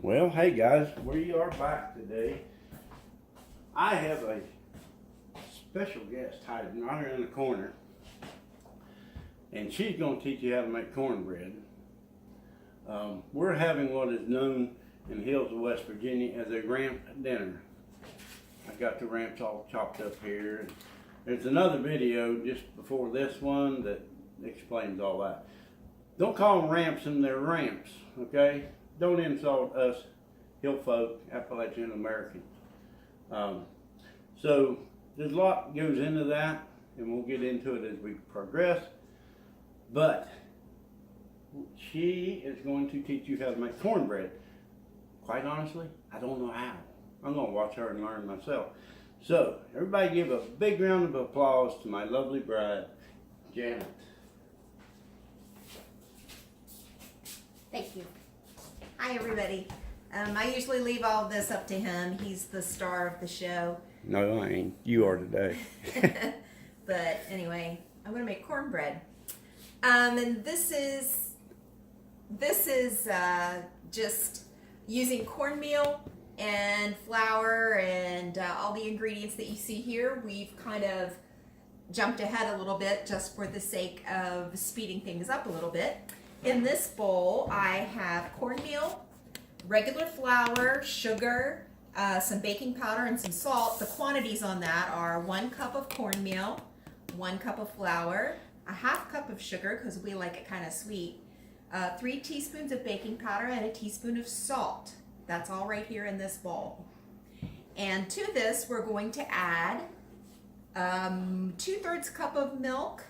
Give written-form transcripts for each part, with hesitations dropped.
Well, hey guys, we are back today. I have a special guest hiding right here in the corner, and she's going to teach you how to make cornbread. We're having what is known in the hills of West Virginia as a ramp dinner. I got the ramps all chopped up here. There's another video just before this one that explains all that. Don't call them ramps, and they're ramps, okay? Don't insult us hill folk, Appalachian Americans. So there's a lot goes into that, and we'll get into it as we progress. But she is going to teach you how to make cornbread. Quite honestly, I don't know how. I'm going to watch her and learn myself. So everybody give a big round of applause to my lovely bride, Janet. Thank you. Hi, everybody. I usually leave all of this up to him. He's the star of the show. No, I ain't. You are today. But anyway, I'm going to make cornbread. And this is just using cornmeal and flour and all the ingredients that you see here. We've kind of jumped ahead a little bit just for the sake of speeding things up a little bit. In this bowl, I have cornmeal, regular flour, sugar, some baking powder, and some salt. The quantities on that are 1 cup of cornmeal, 1 cup of flour, a half cup of sugar because we like it kind of sweet, 3 teaspoons of baking powder, and a teaspoon of salt. That's all right here in this bowl. And to this, we're going to add 2/3 cup of milk,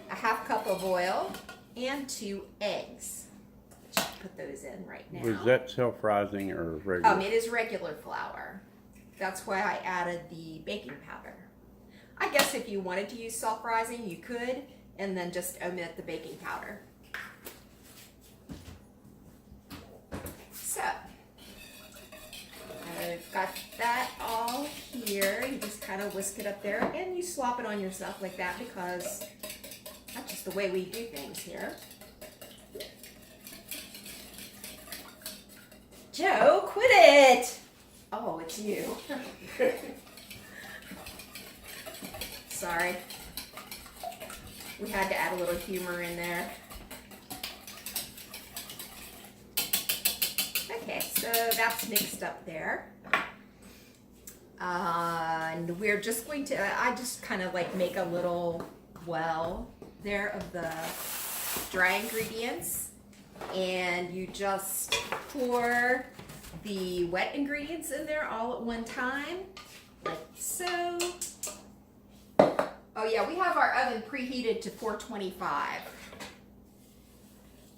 a half cup of oil, and 2 eggs. Let's put those in right now. Was that self-rising or regular? It is regular flour. That's why I added the baking powder. I guess if you wanted to use self-rising, you could, and then just omit the baking powder. So, I've got that all here. You just kind of whisk it up there, and you slop it on yourself like that because that's just the way we do things here. Joe, quit it! Oh, it's you. Sorry. We had to add a little humor in there. Okay, so that's mixed up there. And we're just going to, I just kind of like make a little well there of the dry ingredients, and you just pour the wet ingredients in there all at one time, like so. Oh yeah, we have our oven preheated to 425.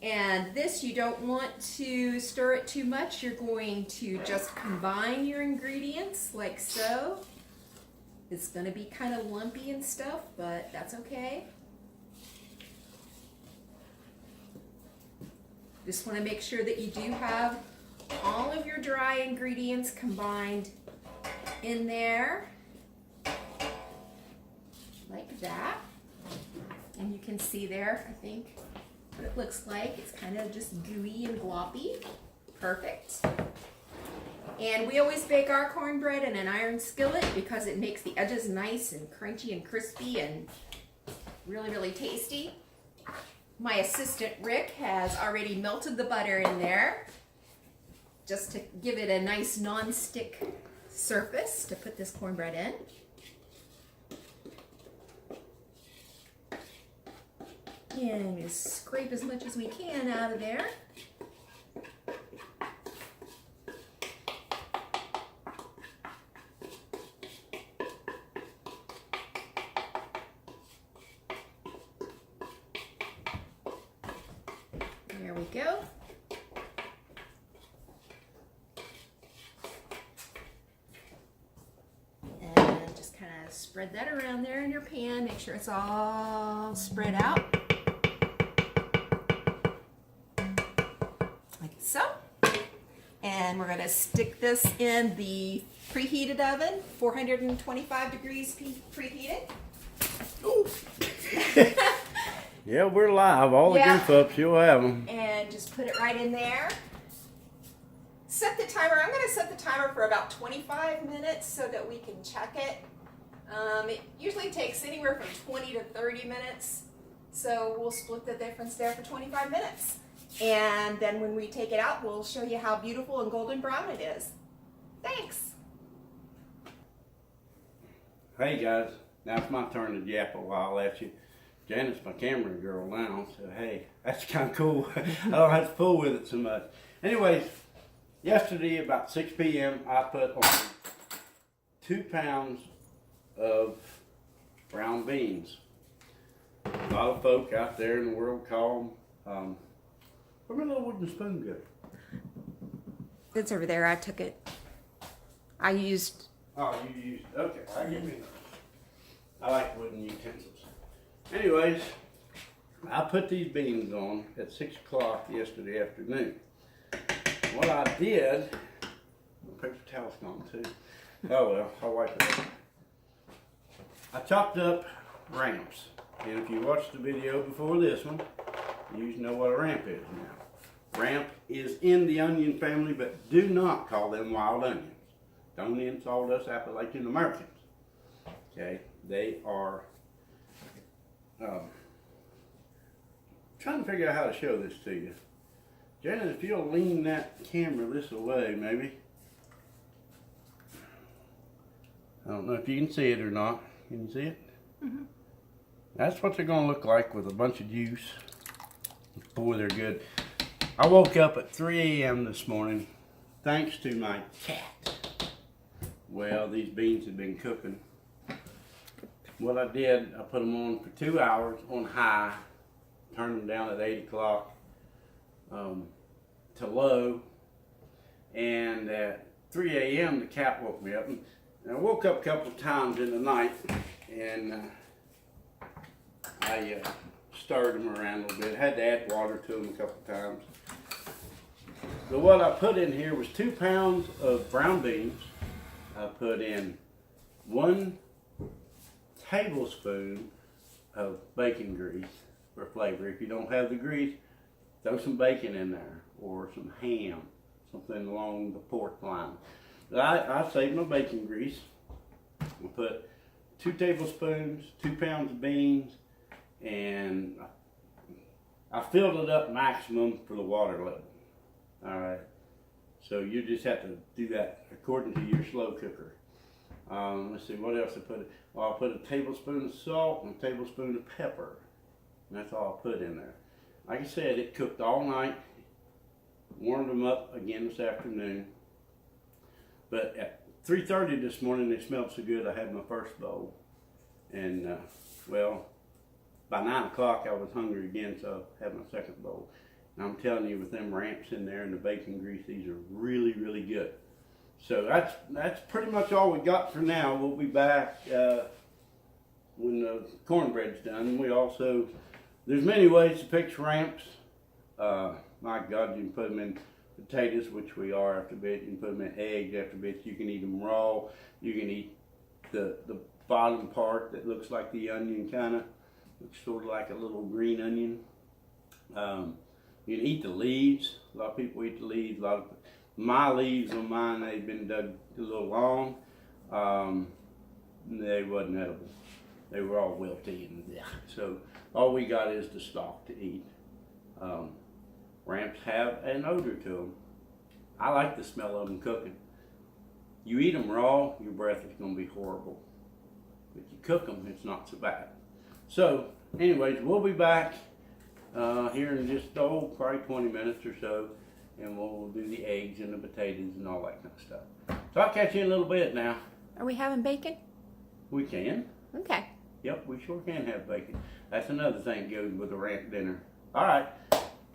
And this, you don't want to stir it too much. You're going to just combine your ingredients like so. It's going to be kind of lumpy and stuff, but that's okay. Just want to make sure that you do have all of your dry ingredients combined in there, like that. And you can see there, I think, what it looks like. It's kind of just gooey and gloppy. Perfect. And we always bake our cornbread in an iron skillet because it makes the edges nice and crunchy and crispy and really, really tasty. My assistant Rick has already melted the butter in there just to give it a nice non-stick surface to put this cornbread in. And we scrape as much as we can out of there. There we go. And just kind of spread that around there in your pan. Make sure it's all spread out. Like so. And we're going to stick this in the preheated oven, 425 degrees preheated. Ooh. Yeah, we're live. All the goof ups, you'll have them. And just put it right in there. set the timer. I'm going to set the timer for about 25 minutes so that we can check it. It usually takes anywhere from 20 to 30 minutes. So we'll split the difference there for 25 minutes. And then when we take it out, we'll show you how beautiful and golden brown it is. Thanks. Hey guys, now it's my turn to yap a while at you. Janet's my camera girl now, so hey, that's kind of cool. I don't have to fool with it so much. Anyways, yesterday about 6 p.m. I put on 2 pounds of brown beans. A lot of folk out there in the world call them, where's my little wooden spoon go? It's over there. I took it. I used... Oh, you used, okay, I give me those. I like wooden utensils. Anyways, I put these beans on at 6 o'clock yesterday afternoon. What I did, the paper towel's gone too. Oh well, I'll wipe it up. I chopped up ramps. And if you watched the video before this one, you know what a ramp is now. Ramp is in the onion family, but do not call them wild onions. Don't insult us Appalachian Americans. Okay, they are, trying to figure out how to show this to you. Janet, if you'll lean that camera this away, maybe. I don't know if you can see it or not. Can you see it? Mm-hmm. That's what they're going to look like with a bunch of juice. Boy, they're good. I woke up at 3 a.m. this morning, thanks to my cat. Well, these beans have been cooking. What I did, I put them on for 2 hours on high, turned them down at 8 o'clock to low, and at 3 a.m. the cat woke me up. And I woke up a couple of times in the night, and I stirred them around a little bit. Had to add water to them a couple of times. So what I put in here was 2 pounds of brown beans. I put in 1 tablespoon of bacon grease for flavor. If you don't have the grease, throw some bacon in there or some ham, something along the pork line. But I saved my bacon grease. I put 2 tablespoons, 2 pounds of beans, and I filled it up maximum for the water level. All right. So you just have to do that according to your slow cooker. Let's see, what else I put? Well, I put a tablespoon of salt and a tablespoon of pepper. And that's all I put in there. Like I said, it cooked all night. Warmed them up again this afternoon. But at 3:30 this morning, they smelled so good, I had my first bowl. And, well, by 9 o'clock, I was hungry again, so I had my second bowl. And I'm telling you, with them ramps in there and the bacon grease, these are really, really good. So that's pretty much all we got for now. We'll be back when the cornbread's done. We also, there's many ways to fix ramps. My God, you can put them in potatoes, which we are after a bit. You can put them in eggs after a bit. You can eat them raw. You can eat the bottom part that looks like the onion, kind of. Looks sort of like a little green onion. You can eat the leaves. A lot of people eat the leaves. My leaves on mine, they've been dug a little long. They wasn't edible. They were all wilty, and so all we got is the stalk to eat. Ramps have an odor to them. I like the smell of them cooking. You eat them raw, your breath is going to be horrible. But you cook them, it's not so bad. So, anyways, we'll be back here in just, probably 20 minutes or so, and we'll do the eggs and the potatoes and all that kind of stuff. So I'll catch you in a little bit now. Are we having bacon? We can. Okay. Yep, we sure can have bacon. That's another thing that goes with a ramp dinner. All right,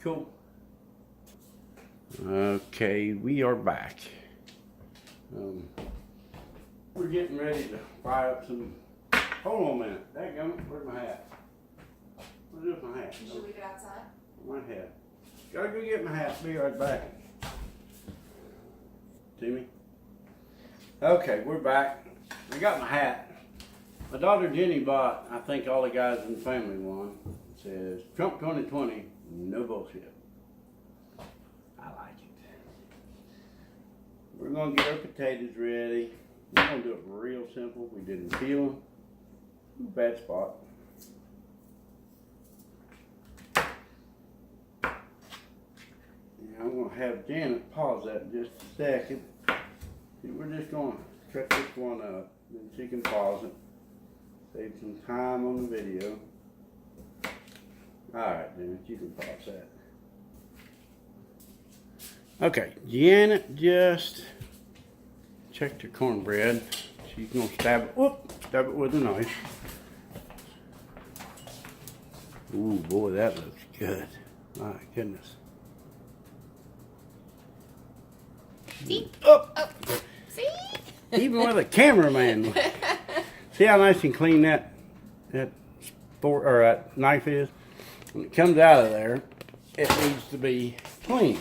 cool. Okay, we are back. We're getting ready to fry up some. Hold on a minute. Dadgummit, where's my hat? Where's my hat? Did you leave it outside? My hat. Gotta go get my hat. Be right back. Timmy? Okay, we're back. I got my hat. My daughter Jenny bought, I think all the guys in the family won. It says, Trump 2020, no bullshit. I like it. gonna get our potatoes ready. We're gonna do it real simple. We didn't peel them. Bad spot. And I'm gonna have Janet pause that in just a second. We're just gonna cut this one up, then she can pause it. Save some time on the video. Alright, Janet, you can pause that. Okay, Janet just checked her cornbread. She's gonna stab it with a knife. Ooh, boy, that looks good. My goodness. See? Oh. See? Even with a cameraman. See how nice and clean that knife is? When it comes out of there, it needs to be clean.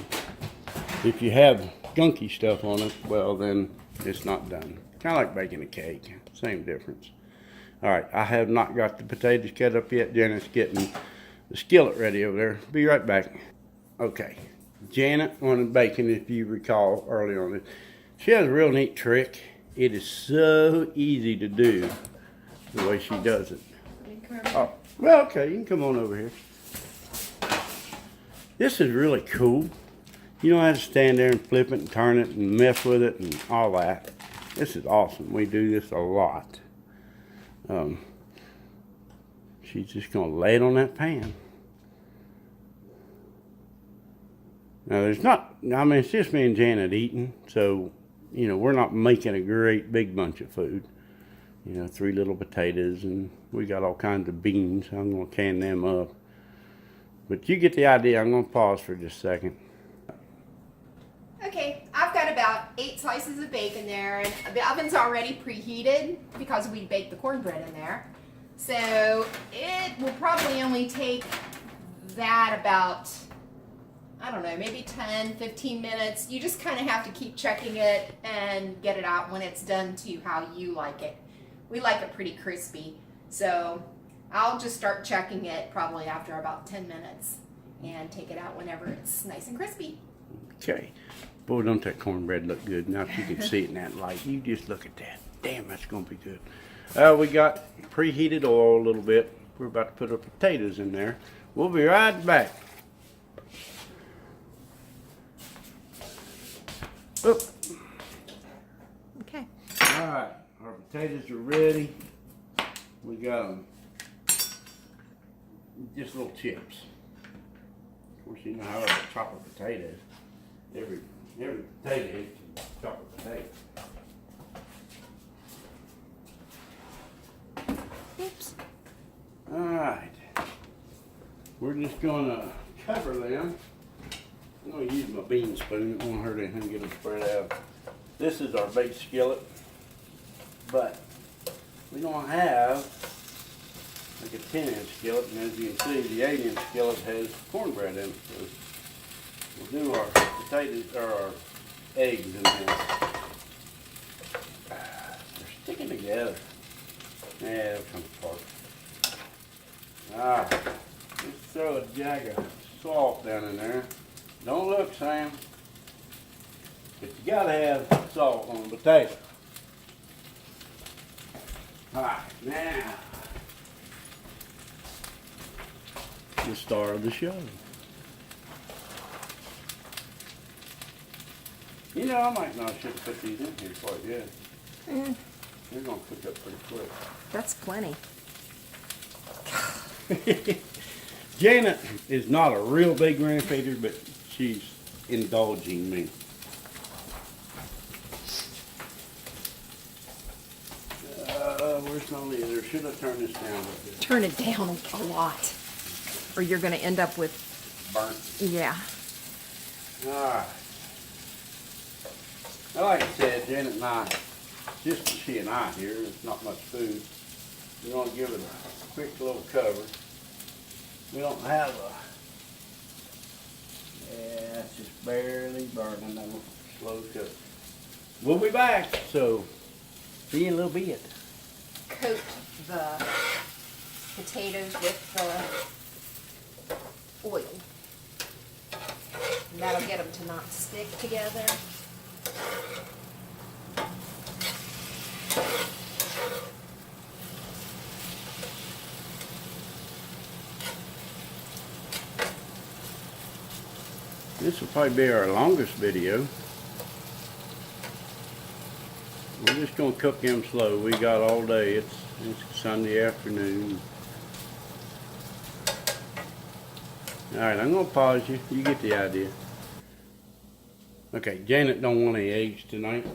If you have gunky stuff on it, well then it's not done. Kind of like baking a cake, same difference. All right, I have not got the potatoes cut up yet. Janet's getting the skillet ready over there. Be right back. Okay, Janet wanted bacon, if you recall earlier on. She has a real neat trick. It is so easy to do the way she does it. Oh, well, okay, you can come on over here. This is really cool. You don't have to stand there and flip it and turn it and mess with it and all that. This is awesome. We do this a lot. She's just going to lay it on that pan. Now, it's just me and Janet eating, so, you know, we're not making a great big bunch of food. You know, 3 little potatoes, and we got all kinds of beans. I'm going to can them up. But you get the idea. I'm going to pause for just a second. Okay, I've got about 8 slices of bacon there, and the oven's already preheated because we baked the cornbread in there. So it will probably only take that about, I don't know, maybe 10, 15 minutes. You just kind of have to keep checking it and get it out when it's done to how you like it. We like it pretty crispy, so I'll just start checking it probably after about 10 minutes and take it out whenever it's nice and crispy. Okay. Boy, don't that cornbread look good. Now if you can see it in that light, you just look at that. Damn, that's going to be good. We got preheated oil a little bit. We're about to put our potatoes in there. We'll be right back. Oop. Okay. All right, our potatoes are ready. We got them just little chips. Of course, you know how I chop a potato. Every potato head can chop a potato. Oops. All right, we're just gonna cover them. I'm gonna use my bean spoon. It won't hurt anything. Get them spread out. This is our baked skillet, but we don't have like a 10-inch skillet, and as you can see, the 8-inch skillet has cornbread in it. So we'll do our potatoes or our eggs in there. They're sticking together. Yeah, they'll come apart. Alright, just throw a jag of salt down in there. Don't look, Sam. But you gotta have salt on a potato. Alright, now the star of the show. You know, I might not should have put these in here quite yet. They're gonna cook up pretty quick. That's plenty. Janet is not a real big ram feeder, but she's indulging me. Where's my leader? Should I turn this down a bit? Turn it down a lot, or you're going to end up with Burnt. Yeah. Alright. Like I said, Janet and I, just she and I here, it's not much food. We're going to give it a quick little cover. We don't have yeah, it's just barely burning. I'm slow cook. We'll be back, so see you in a little bit. Coat the potatoes with the oil. And that'll get them to not stick together. This will probably be our longest video. We're just gonna cook them slow. We got all day. It's Sunday afternoon. Alright, I'm gonna pause you. You get the idea. Okay, Janet don't want any eggs tonight.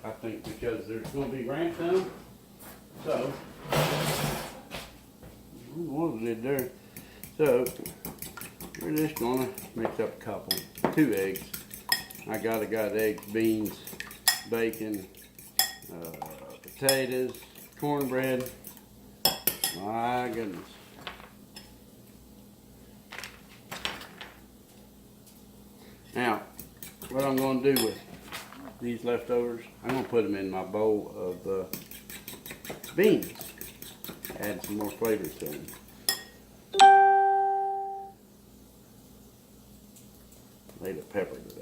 I think because there's gonna be ramps in them. So, what was it there? So, we're just gonna mix up a couple. 2 eggs. I got eggs, beans, bacon, potatoes, cornbread. My goodness. Now, what I'm going to do with these leftovers, I'm going to put them in my bowl of beans. Add some more flavor to them. Lay the pepper to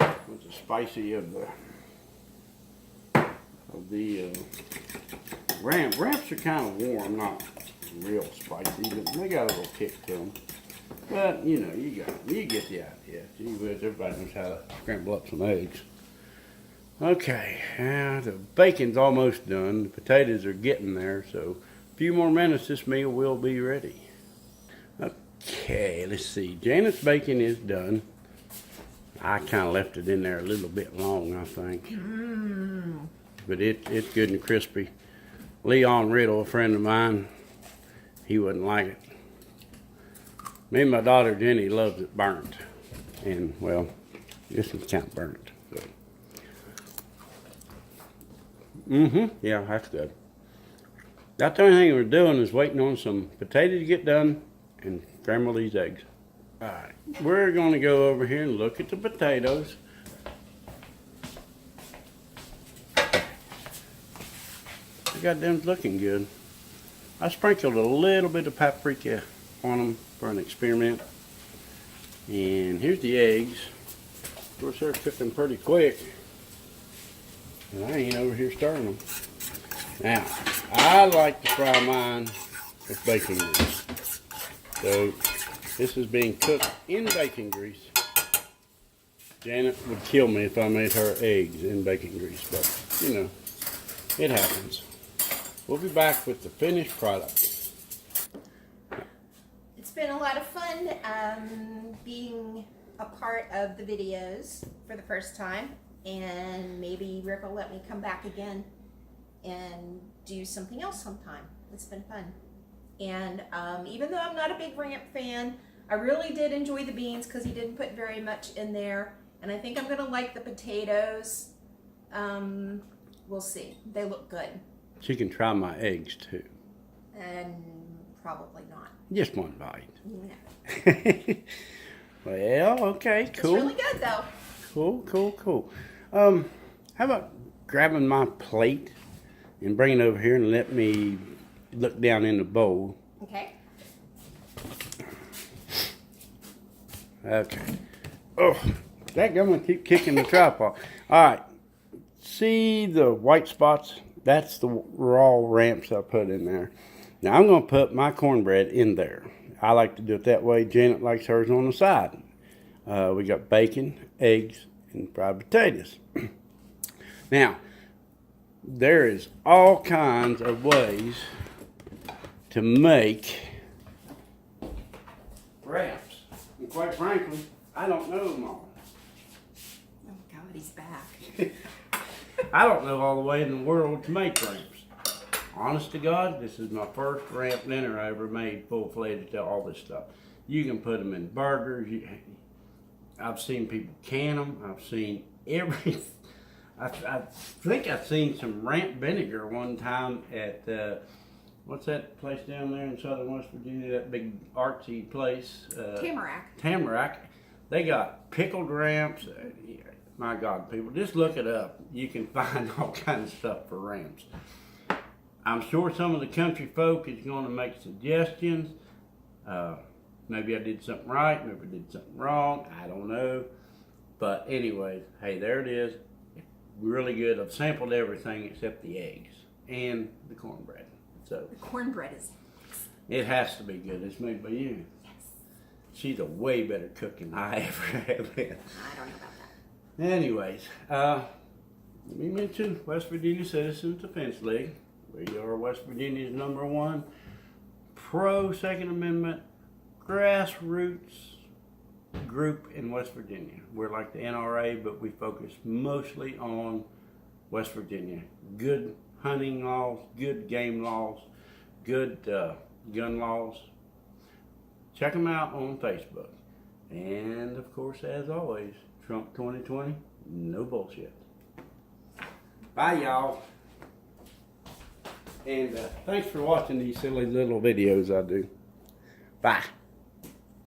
that. With the spicy of the ramp. Ramps are kind of warm, not real spicy, but they got a little kick to them. But you know, you get the idea. Gee whiz, everybody knows how to scramble up some eggs. Okay, now the bacon's almost done. The potatoes are getting there, so a few more minutes, this meal will be ready. Okay, let's see. Janet's bacon is done. I kind of left it in there a little bit long, I think. But it's good and crispy. Leon Riddle, a friend of mine, he wouldn't like it. Me and my daughter Jenny loves it burnt. And, well, this is kind of burnt. So. Yeah, that's good. That's the only thing we're doing is waiting on some potatoes to get done and scramble these eggs. Alright, we're going to go over here and look at the potatoes. They got them looking good. I sprinkled a little bit of paprika on them for an experiment. And here's the eggs. Of course, they're cooking pretty quick. And I ain't over here stirring them. Now, I like to fry mine with bacon grease. So, this is being cooked in bacon grease. Janet would kill me if I made her eggs in bacon grease, but, you know, it happens. We'll be back with the finished product. It's been a lot of fun being a part of the videos for the first time, and maybe Rick will let me come back again and do something else sometime. It's been fun. And even though I'm not a big ramp fan, I really did enjoy the beans because he didn't put very much in there. And I think I'm going to like the potatoes. We'll see. They look good. She can try my eggs too. And probably not. Just one bite. No. Well, okay, cool. It's really good though. Cool. How about grabbing my plate and bringing it over here and let me look down in the bowl. Okay. Okay. Oh, that gonna keep kicking the tripod. All right. See the white spots? That's the raw ramps I put in there. Now I'm gonna put my cornbread in there. I like to do it that way. Janet likes hers on the side. We got bacon, eggs, and fried potatoes. Now, there is all kinds of ways to make wraps. And quite frankly, I don't know them all. Oh God, he's back. I don't know all the way in the world to make ramps. Honest to God, this is my first ramp dinner I ever made full-fledged to all this stuff. You can put them in burgers. I've seen people can them. I've seen everything. I think I've seen some ramp vinegar one time at, what's that place down there in southern West Virginia, that big artsy place? Tamarack. They got pickled ramps. My God, people, just look it up. You can find all kinds of stuff for ramps. I'm sure some of the country folk is going to make suggestions. Maybe I did something right, maybe I did something wrong, I don't know. But anyways, hey, there it is. Really good. I've sampled everything except the eggs and the cornbread. So The cornbread is. it has to be good. It's made by you. Yes. she's a way better cook than I ever have been. I don't know about that. Anyways, we mentioned West Virginia Citizens Defense League. We are West Virginia's #1 pro Second Amendment grassroots group in West Virginia. We're like the NRA, but we focus mostly on West Virginia. Good hunting laws, good game laws, good gun laws. Check them out on Facebook. And of course, as always, Trump 2020, no bullshit. Bye, y'all. And thanks for watching these silly little videos I do. Bye.